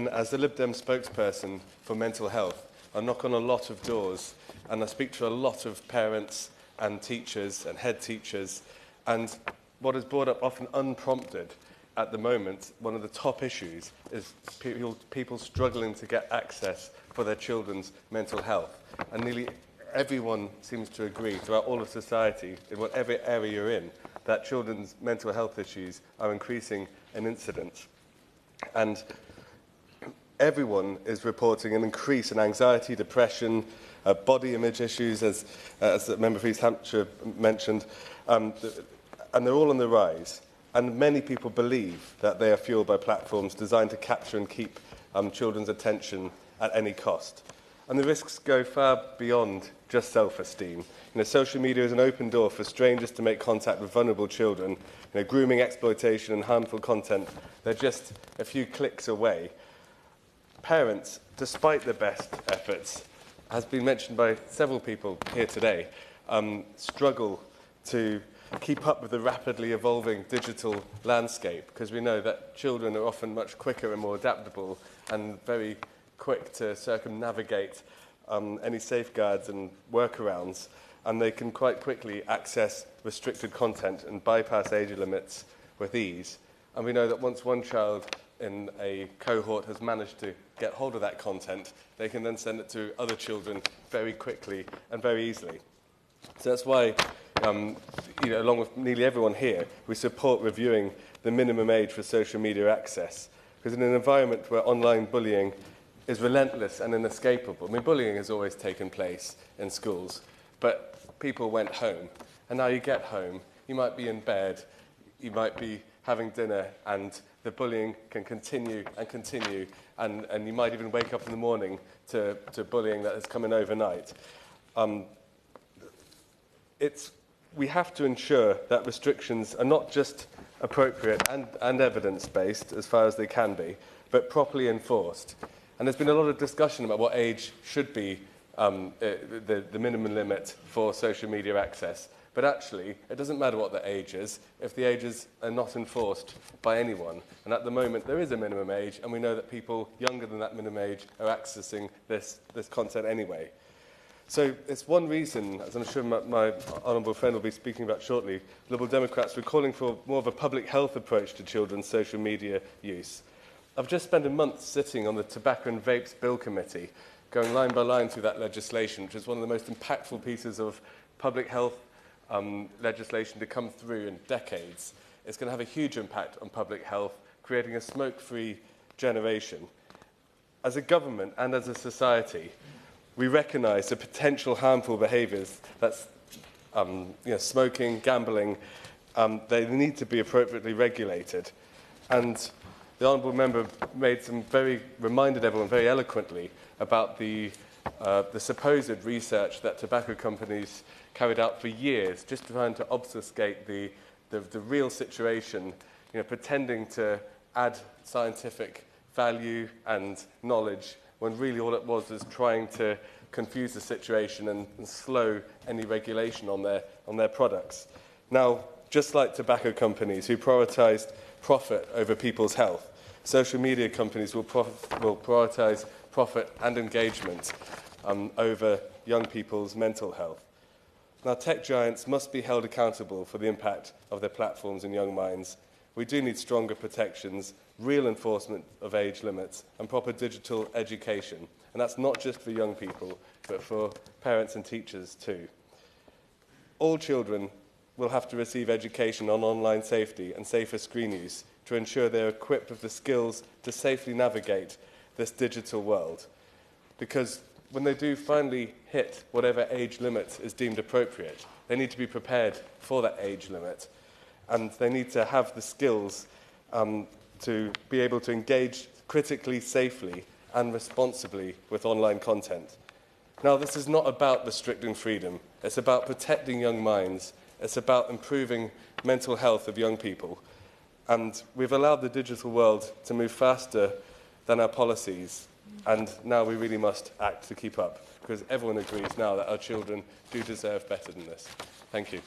And as the Lib Dem spokesperson for mental health, I knock on a lot of doors and I speak to a lot of parents and teachers and head teachers, and what is brought up often unprompted at the moment, one of the top issues is people struggling to get access for their children's mental health. And nearly everyone seems to agree throughout all of society, in whatever area you're in, that children's mental health issues are increasing in incidence. And everyone is reporting an increase in anxiety, depression, body image issues, as the member for East Hampshire mentioned, and they're all on the rise. And many people believe that they are fueled by platforms designed to capture and keep children's attention at any cost. And the risks go far beyond just self-esteem. Social media is an open door for strangers to make contact with vulnerable children. Grooming, exploitation and harmful content, they're just a few clicks away. Parents, despite their best efforts, has been mentioned by several people here today, struggle to keep up with the rapidly evolving digital landscape, because we know that children are often much quicker and more adaptable and very quick to circumnavigate any safeguards and workarounds, and they can quite quickly access restricted content and bypass age limits with ease. And we know that once one child in a cohort has managed to get hold of that content, they can then send it to other children very quickly and very easily. So that's why, along with nearly everyone here, we support reviewing the minimum age for social media access. Because in an environment where online bullying is relentless and inescapable, bullying has always taken place in schools, but people went home. And now you get home, you might be in bed, you might be having dinner, and the bullying can continue, and you might even wake up in the morning to bullying that has come in overnight. We have to ensure that restrictions are not just appropriate and evidence-based, as far as they can be, but properly enforced. And there's been a lot of discussion about what age should be the minimum limit for social media access. But actually, it doesn't matter what the age is if the ages are not enforced by anyone. And at the moment, there is a minimum age, and we know that people younger than that minimum age are accessing this content anyway. So it's one reason, as I'm sure my honourable friend will be speaking about shortly, Liberal Democrats were calling for more of a public health approach to children's social media use. I've just spent a month sitting on the Tobacco and Vapes Bill Committee, going line by line through that legislation, which is one of the most impactful pieces of public health legislation to come through in decades. It's going to have a huge impact on public health, creating a smoke-free generation. As a government and as a society, we recognise the potential harmful behaviours that's smoking, gambling. They need to be appropriately regulated. And the honourable member reminded everyone very eloquently about the supposed research that tobacco companies carried out for years, just trying to obfuscate the real situation, pretending to add scientific value and knowledge, when really all it was trying to confuse the situation and slow any regulation on their products. Now, just like tobacco companies who prioritised profit over people's health, social media companies will prioritise profit and engagement over young people's mental health. Now, tech giants must be held accountable for the impact of their platforms in young minds. We do need stronger protections, real enforcement of age limits, and proper digital education. And that's not just for young people, but for parents and teachers too. All children will have to receive education on online safety and safer screen use to ensure they're equipped with the skills to safely navigate this digital world. Because when they do finally hit whatever age limit is deemed appropriate, they need to be prepared for that age limit. And they need to have the skills to be able to engage critically, safely and responsibly with online content. Now, this is not about restricting freedom. It's about protecting young minds. It's about improving mental health of young people. And we've allowed the digital world to move faster than our policies. And now we really must act to keep up, because everyone agrees now that our children do deserve better than this. Thank you.